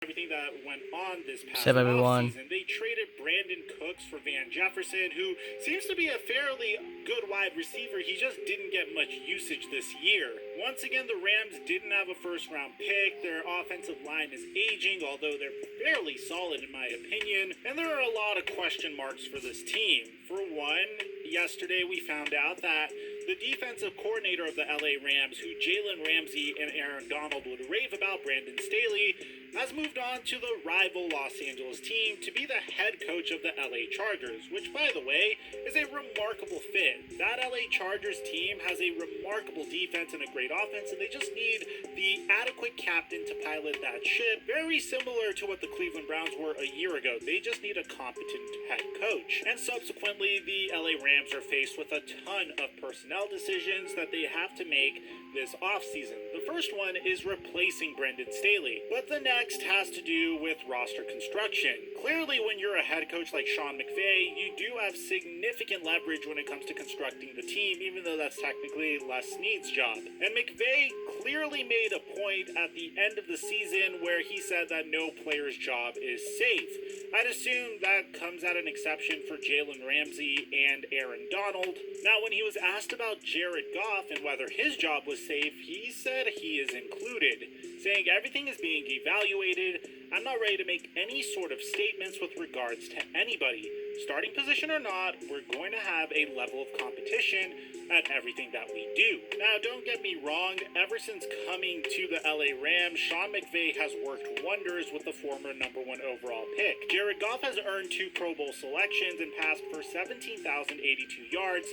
Everything that went on this past What's up, everyone? offseason. They traded Brandon Cooks for Van Jefferson, who seems to be a fairly good wide receiver. He just didn't get much usage this year. Once again, the Rams didn't have a first-round pick. Their offensive line is aging, although they're fairly solid in my opinion. And there are a lot of question marks for this team. For one, yesterday we found out that the defensive coordinator of the LA Rams, who Jalen Ramsey and Aaron Donald would rave about, Brandon Staley, has moved on to the rival Los Angeles team to be the head coach of the LA Chargers, which, by the way, is a remarkable fit. That LA Chargers team has a remarkable defense and a great offense, and they just need the adequate captain to pilot that ship, very similar to what the Cleveland Browns were a year ago. They just need a competent head coach. And subsequently, the LA Rams are faced with a ton of personnel decisions that they have to make this offseason. The first one is replacing Brandon Staley, but the next has to do with roster construction. Clearly, when you're a head coach like Sean McVay, you do have significant leverage when it comes to constructing the team, even though that's technically Les Snead's job. And McVay clearly made a point at the end of the season where he said that no player's job is safe. I'd assume that comes at an exception for Jalen Ramsey and Aaron Donald. Now, when he was asked about Jared Goff and whether his job was safe, he said he is included, saying everything is being evaluated. I'm not ready to make any sort of statements with regards to anybody. Starting position or not, we're going to have a level of competition at everything that we do. Now, don't get me wrong, ever since coming to the LA Rams, Sean McVay has worked wonders with the former number 1 overall pick. Jared Goff has earned 2 Pro Bowl selections and passed for 17,082 yards,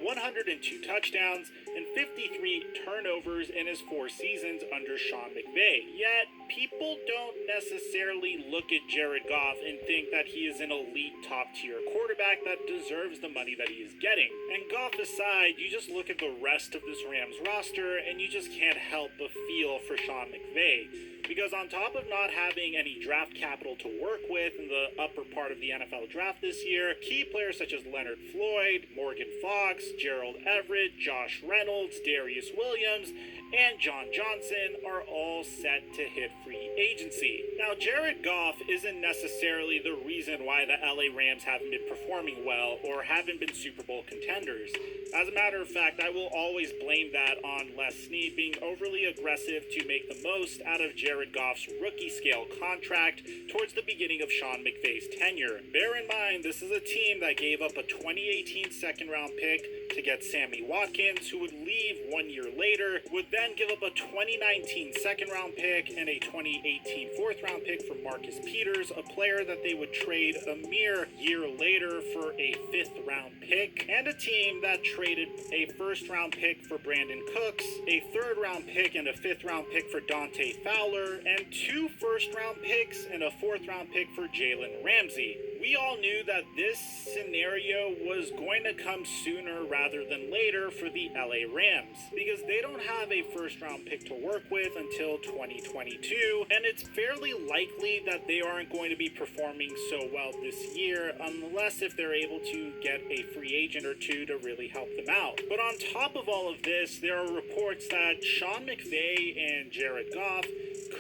102 touchdowns, and 53 turnovers in his 4 seasons under Sean McVay. Yet, people don't necessarily look at Jared Goff and think that he is an elite top-tier quarterback that deserves the money that he is getting. And Goff aside, you just look at the rest of this Rams roster and you just can't help but feel for Sean McVay. Because on top of not having any draft capital to work with in the upper part of the NFL draft this year, key players such as Leonard Floyd, Morgan Fox, Gerald Everett, Josh Reynolds, Darius Williams, and John Johnson are all set to hit free agency. Now, Jared Goff isn't necessarily the reason why the LA Rams haven't been performing well or haven't been Super Bowl contenders. As a matter of fact, I will always blame that on Les Snead being overly aggressive to make the most out of Jared Goff's rookie-scale contract towards the beginning of Sean McVay's tenure. Bear in mind, this is a team that gave up a 2018 second-round pick to get Sammy Watkins, who would leave 1 year later, would then give up a 2019 second-round pick and a 2018 fourth-round pick for Marcus Peters, a player that they would trade a mere year later for a fifth-round pick, and a team that traded a first-round pick for Brandon Cooks, a third-round pick and a fifth-round pick for Dante Fowler, and 2 first-round picks and a fourth-round pick for Jalen Ramsey. We all knew that this scenario was going to come sooner rather than later for the LA Rams, because they don't have a first-round pick to work with until 2022, and it's fairly likely that they aren't going to be performing so well this year unless if they're able to get a free agent or two to really help them out. But on top of all of this, there are reports that Sean McVay and Jared Goff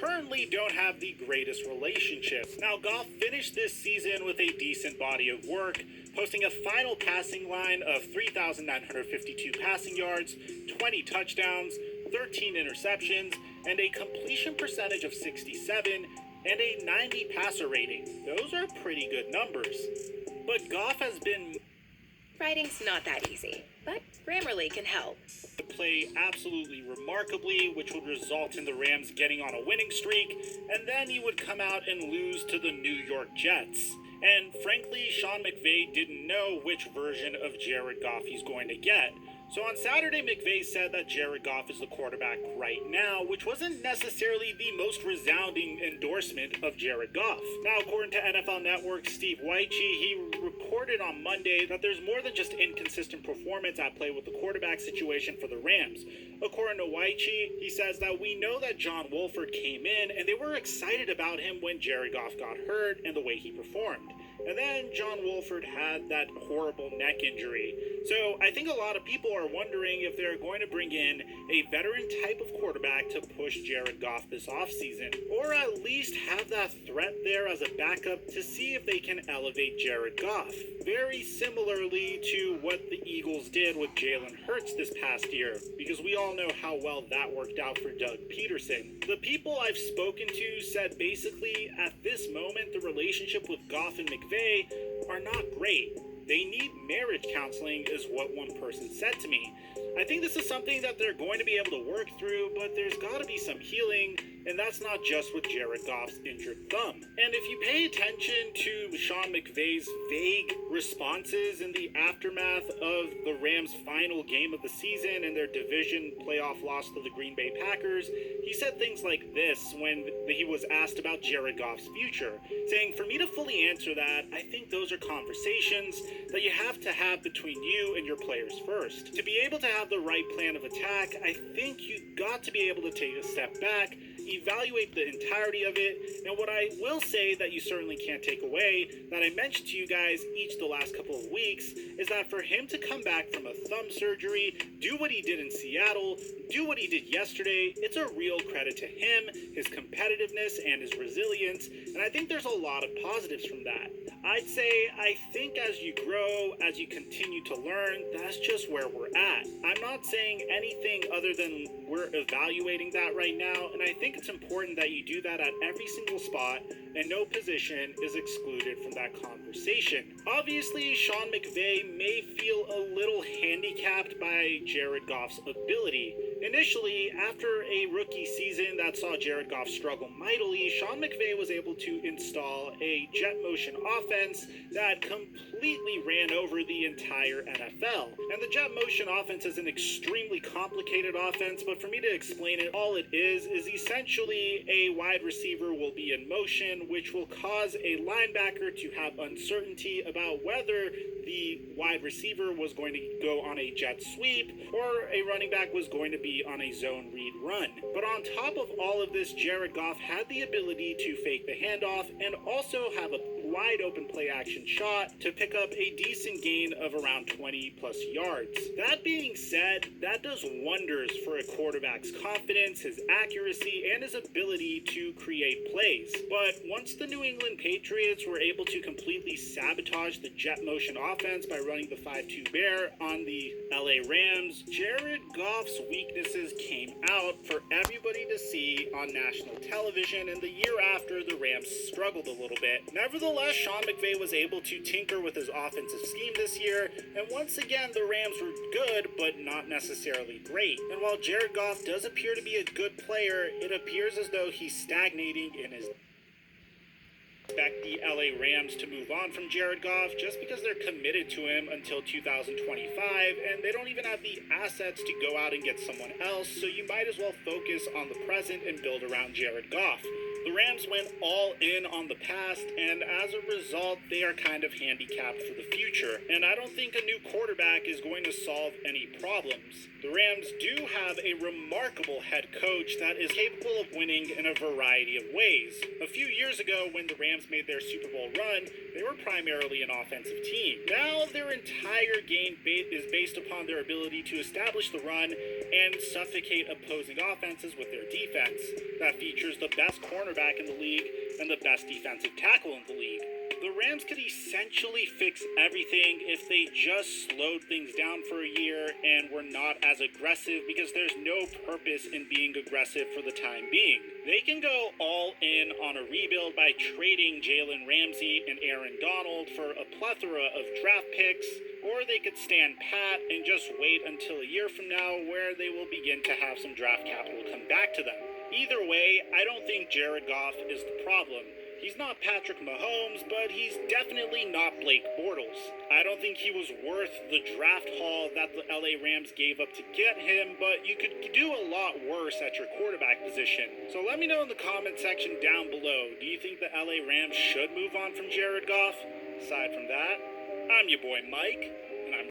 currently don't have the greatest relationship. Now, Goff finished this season with a decent body of work, posting a final passing line of 3,952 passing yards, 20 touchdowns, 13 interceptions, and a completion percentage of 67, and a 90 passer rating. Those are pretty good numbers. But Goff has been... Writing's not that easy, but Grammarly can help. To play absolutely remarkably, which would result in the Rams getting on a winning streak, and then he would come out and lose to the New York Jets. And frankly, Sean McVay didn't know which version of Jared Goff he's going to get. So on Saturday, McVay said that Jared Goff is the quarterback right now, which wasn't necessarily the most resounding endorsement of Jared Goff. Now, according to NFL Network's Steve Wyche, he reported on Monday that there's more than just inconsistent performance at play with the quarterback situation for the Rams. According to Wyche, he says that we know that John Wolford came in and they were excited about him when Jared Goff got hurt and the way he performed. And then John Wolford had that horrible neck injury. So I think a lot of people are wondering if they're going to bring in a veteran type of quarterback to push Jared Goff this offseason, or at least have that threat there as a backup to see if they can elevate Jared Goff. Very similarly to what the Eagles did with Jalen Hurts this past year, because we all know how well that worked out for Doug Peterson. The people I've spoken to said basically at this moment the relationship with Goff and Mcvay are not great. They need marriage counseling, is what one person said to me. I think this is something that they're going to be able to work through, but there's got to be some healing, and that's not just with Jared Goff's injured thumb. And if you pay attention to Sean McVay's vague responses in the aftermath of the Rams' final game of the season and their division playoff loss to the Green Bay Packers, he said things like this when he was asked about Jared Goff's future, saying, "For me to fully answer that, I think those are conversations that you have to have between you and your players first. To be able to have the right plan of attack, I think you've got to be able to take a step back, evaluate the entirety of it, and what I will say that you certainly can't take away, that I mentioned to you guys each the last couple of weeks, is that for him to come back from a thumb surgery, do what he did in Seattle, do what he did yesterday, it's a real credit to him, his competitiveness, and his resilience, and I think there's a lot of positives from that. I'd say I think as you grow, as you continue to learn, that's just where we're at. I'm not saying anything other than we're evaluating that right now, and I think it's important that you do that at every single spot, and no position is excluded from that conversation. Obviously, Sean McVay may feel a little handicapped by Jared Goff's ability. Initially, after a rookie season that saw Jared Goff struggle mightily, Sean McVay was able to install a jet motion offense that completely ran over the entire NFL. And the jet motion offense is an extremely complicated offense, but for me to explain it, all it is essentially a wide receiver will be in motion, which will cause a linebacker to have uncertainty about whether the wide receiver was going to go on a jet sweep or a running back was going to be on a zone read run. But on top of all of this, Jared Goff had the ability to fake the handoff and also have a wide open play action shot to pick up a decent gain of around 20 plus yards. That being said, that does wonders for a quarterback's confidence, his accuracy, and his ability to create plays. But once the New England Patriots were able to completely sabotage the jet motion offense by running the 5-2 bear on the LA Rams, Jared Goff's weaknesses came out for everybody to see on national television, and the year after, the Rams struggled a little bit. Nevertheless, Sean McVay was able to tinker with his offensive scheme this year, and once again, the Rams were good, but not necessarily great. And while Jared Goff does appear to be a good player, it appears as though he's stagnating in his expect the LA Rams to move on from Jared Goff just because they're committed to him until 2025, and they don't even have the assets to go out and get someone else, so you might as well focus on the present and build around Jared Goff. The Rams went all in on the past, and as a result, they are kind of handicapped for the future. And I don't think a new quarterback is going to solve any problems. The Rams do have a remarkable head coach that is capable of winning in a variety of ways. A few years ago, when the Rams made their Super Bowl run, they were primarily an offensive team. Now their entire game is based upon their ability to establish the run and suffocate opposing offenses with their defense. That features the best cornerback in the league and the best defensive tackle in the league. The Rams could essentially fix everything if they just slowed things down for a year and were not as aggressive, because there's no purpose in being aggressive for the time being. They can go all in on a rebuild by trading Jalen Ramsey and Aaron Donald for a plethora of draft picks, or they could stand pat and just wait until a year from now where they will begin to have some draft capital come back to them. Either way, I don't think Jared Goff is the problem. He's not Patrick Mahomes, but he's definitely not Blake Bortles. I don't think he was worth the draft haul that the LA Rams gave up to get him, but you could do a lot worse at your quarterback position. So let me know in the comment section down below, do you think the LA Rams should move on from Jared Goff? Aside from that, I'm your boy Mike, and I'm